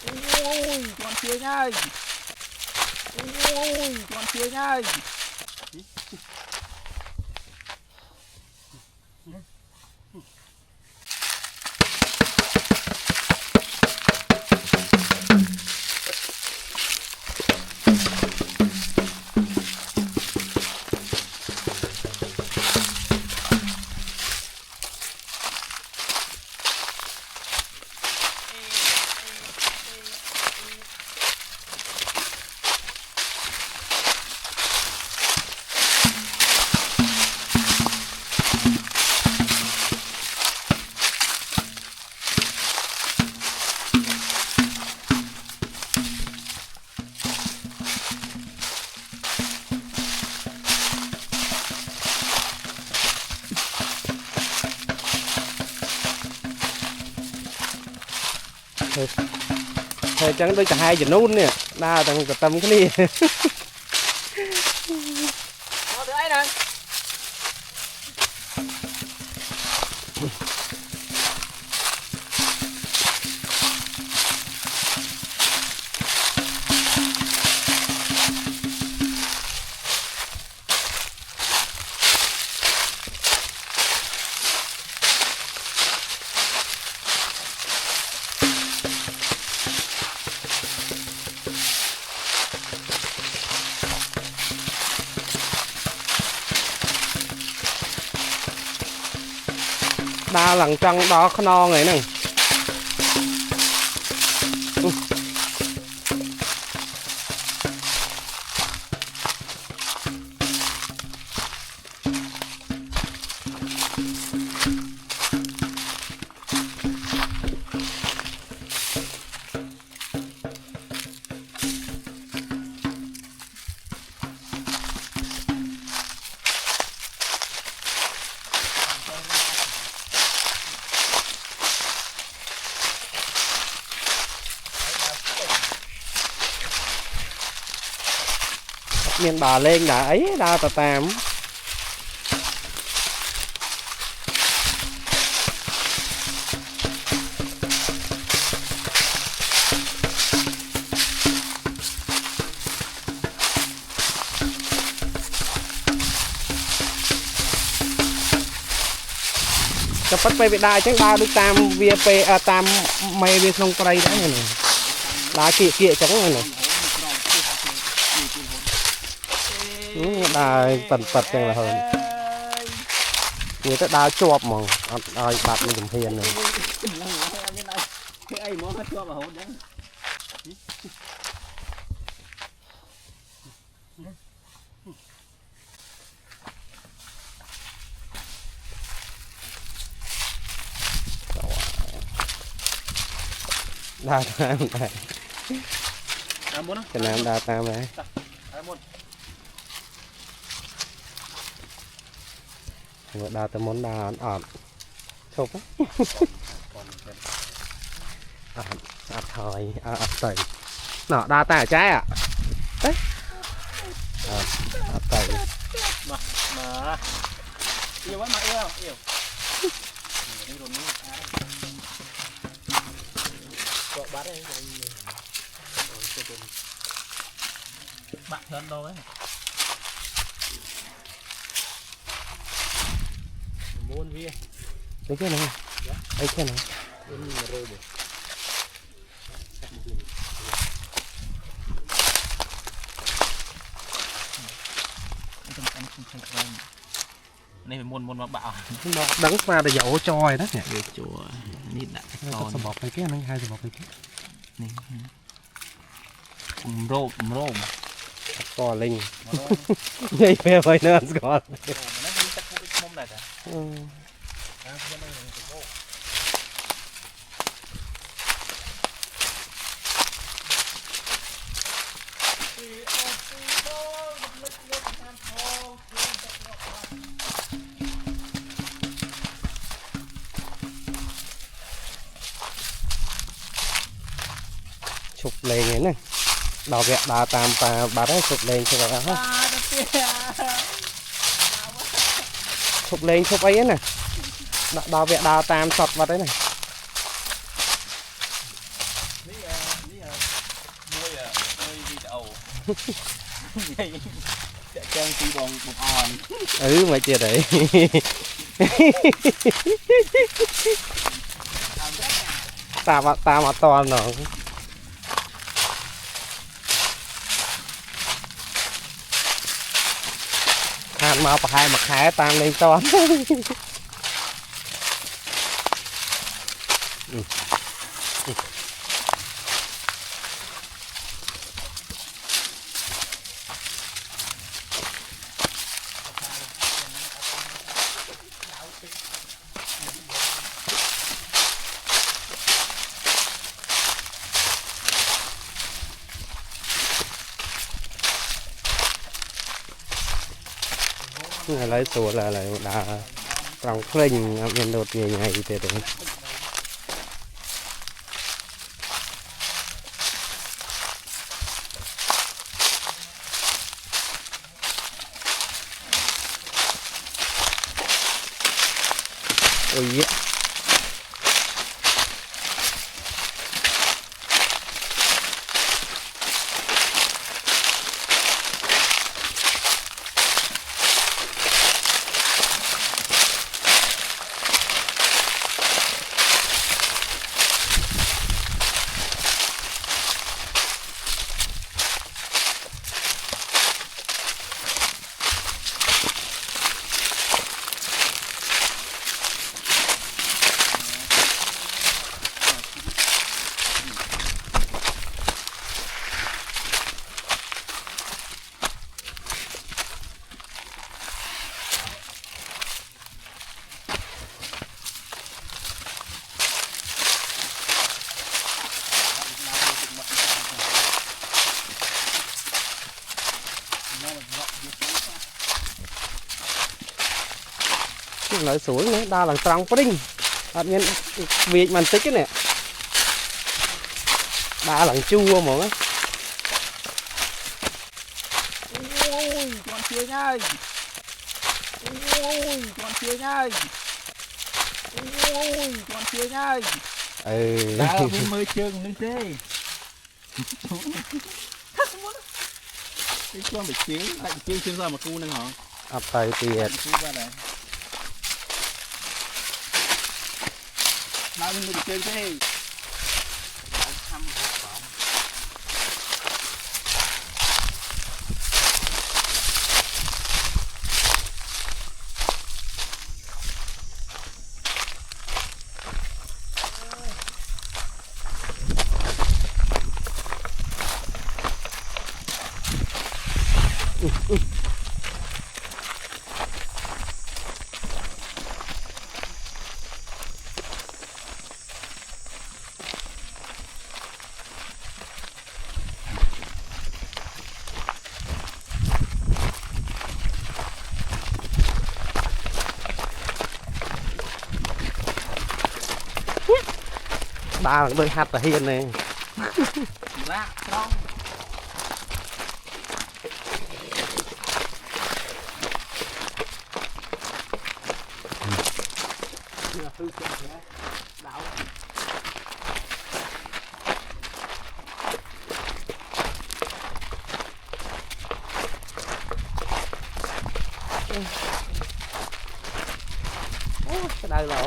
Ui, con chiên ơi. Ui, con chiên ơi. Thôi chẳng đôi cả hai giờ nôn nè, đa thằng cả tâm cái đi. Nó tới nè. Đa lần trong đó khó no này nè. Miền bà lên đã ấy đa tà tàm. Cho bắt bay bị đai chắc đa được tam VP tam mây bên sông đây đã này này. Đá kia kia trắng này này. Đa tật chẳng là hơn. Người ta đa chộp mà ai bạc mình dùng hiền này. Cái ấy nó hết cho vào hồn đấy. Đa tam này. Muốn Cái nam đa tam này. Đa tam món đa ổn chụp á. Thôi tẩy nọ đa ta trái à đấy tẩy mà yêu quá mà yêu đi rồi cọ bát đấy bạn hơn đâu ấy muốn vi cái này cái này này phải muôn mà bạo đắng qua để dậu trôi đó nhỉ chùa nít đã to sờ bọc cái này hai sờ bọc cái này rôm co linh nhây về vậy nữa còn chụp lên này này đào vẹt đào tam và bà đấy chụp lên cho bà ha chụp lên chụp ấy này đào vẹt đào tam sọt vào đấy này Trang tí bông on. Mày chia đấy. ta mà toàn rồi. Than mau phải hai mặt hai tan lên to. Lấy số là lại đã trong kênh nhân đột ngày ngày thế đấy. Ôi yeah. Nói xuống nữa, đa là trăng pring, nhiên việc mình tích cái nè, đa là chua mà á. Ôi, con kia ơi. Ôi, con kia ơi. Ôi, con kia ơi. Đã viên mới chừngนึงthế. Cái con bị chiến, lại chiến xuyên ra một cuนึงhả? Tay tiệt. Nào mình bị chiến thế. Đa là đôi hạt là hiền này. Lạ xong. Cái đây là